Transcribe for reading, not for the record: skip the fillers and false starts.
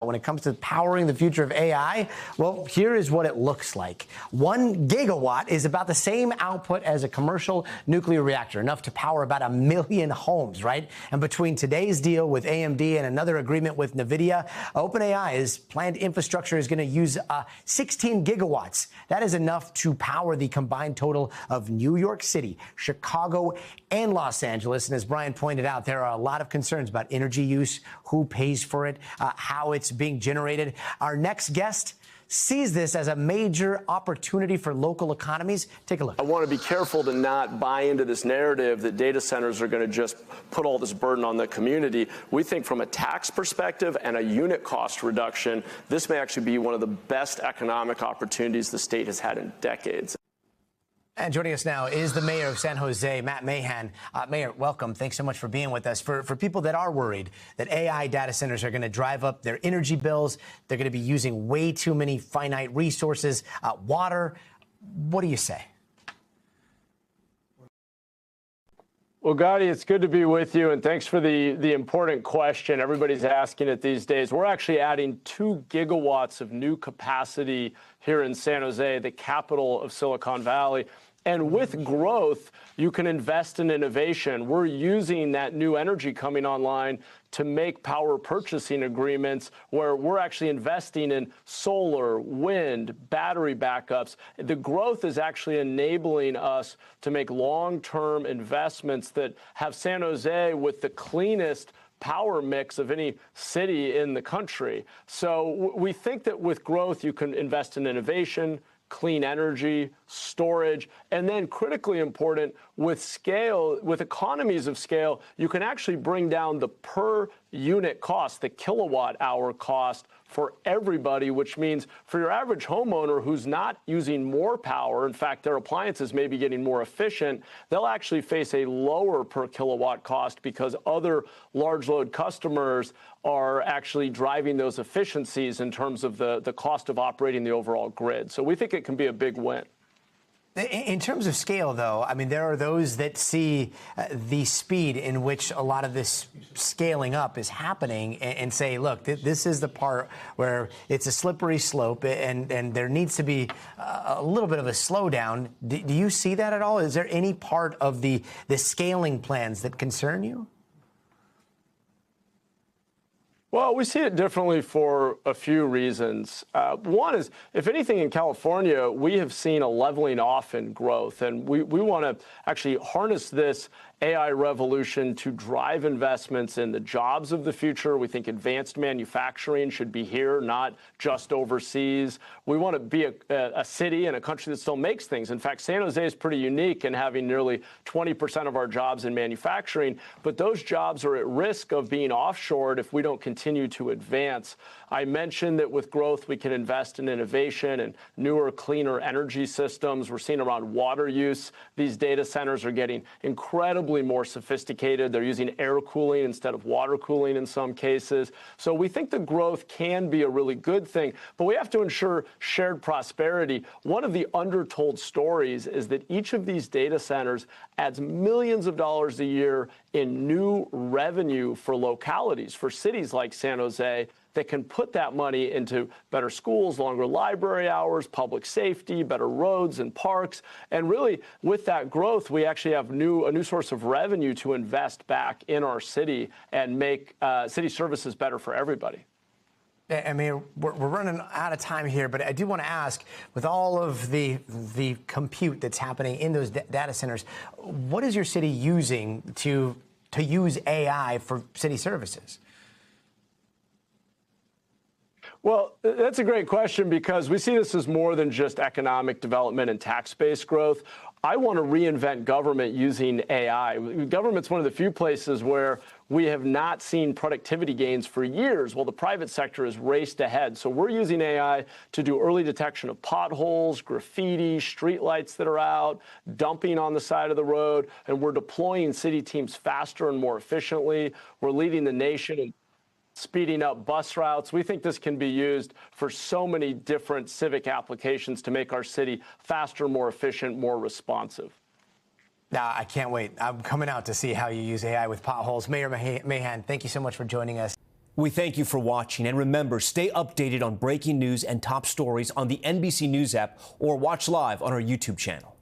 When it comes to powering the future of AI, well, here is what it looks like. 1 gigawatt is about the same output as a commercial nuclear reactor, enough to power about 1 million homes, right? And between today's deal with AMD and another agreement with NVIDIA, OpenAI's planned infrastructure is going to use 16 gigawatts. That is enough to power the combined total of New York City, Chicago, and Los Angeles. And as Brian pointed out, there are a lot of concerns about energy use, who pays for it, how it's being generated. Our next guest sees this as a major opportunity for local economies. Take a look. I want to be careful to not buy into this narrative that data centers are going to just put all this burden on the community. We think from a tax perspective and a unit cost reduction, this may actually be one of the best economic opportunities the state has had in decades. And joining us now is the mayor of San Jose, Matt Mahan. Mayor, welcome. Thanks so much for being with us. For people that are worried that AI data centers are going to drive up their energy bills, they're going to be using way too many finite resources, water, what do you say? Well, Gadi, it's good to be with you, and thanks for the important question. Everybody's asking it these days. We're actually adding 2 gigawatts of new capacity here in San Jose, the capital of Silicon Valley. And with growth, you can invest in innovation. We're using that new energy coming online to make power purchasing agreements where we're actually investing in solar, wind, battery backups. The growth is actually enabling us to make long-term investments that have San Jose with the cleanest power mix of any city in the country. So we think that with growth, you can invest in innovation, clean energy, storage, and then critically important, with scale, with economies of scale, you can actually bring down the per unit cost, the kilowatt hour cost for everybody, which means for your average homeowner who's not using more power, in fact, their appliances may be getting more efficient, they'll actually face a lower per kilowatt cost because other large load customers are actually driving those efficiencies in terms of the cost of operating the overall grid. So we think it can be a big win. In terms of scale, though, I mean, there are those that see the speed in which a lot of this scaling up is happening and say, look, this is the part where it's a slippery slope and there needs to be a little bit of a slowdown. Do you see that at all? Is there any part of the scaling plans that concern you? Well, we see it differently for a few reasons. One is, if anything, in California, we have seen a leveling off in growth, and we want to actually harness this AI revolution to drive investments in the jobs of the future. We think advanced manufacturing should be here, not just overseas. We want to be a city and a country that still makes things. In fact, San Jose is pretty unique in having nearly 20% of our jobs in manufacturing, but those jobs are at risk of being offshored if we don't continue to advance. I mentioned that with growth, we can invest in innovation and newer, cleaner energy systems. We're seeing around water use. These data centers are getting incredibly more sophisticated. They're using air cooling instead of water cooling in some cases. So we think the growth can be a really good thing, but we have to ensure shared prosperity. One of the undertold stories is that each of these data centers adds millions of dollars a year in new revenue for localities, for cities like San Jose, that can put that money into better schools, longer library hours, public safety, better roads and parks. And really, with that growth, we actually have a new source of revenue to invest back in our city and make city services better for everybody. I mean, we're running out of time here, but I do want to ask, with all of the compute that's happening in those data centers, what is your city using to use AI for city services? Well, that's a great question because we see this as more than just economic development and tax-based growth. I want to reinvent government using AI. Government's one of the few places where we have not seen productivity gains for years while the private sector has raced ahead. So we're using AI to do early detection of potholes, graffiti, streetlights that are out, dumping on the side of the road, and we're deploying city teams faster and more efficiently. We're leading the nation in speeding up bus routes. We think this can be used for so many different civic applications to make our city faster, more efficient, more responsive. Now, I can't wait. I'm coming out to see how you use AI with potholes. Mayor Mahan, thank you so much for joining us. We thank you for watching, and remember, stay updated on breaking news and top stories on the NBC News app or watch live on our YouTube channel.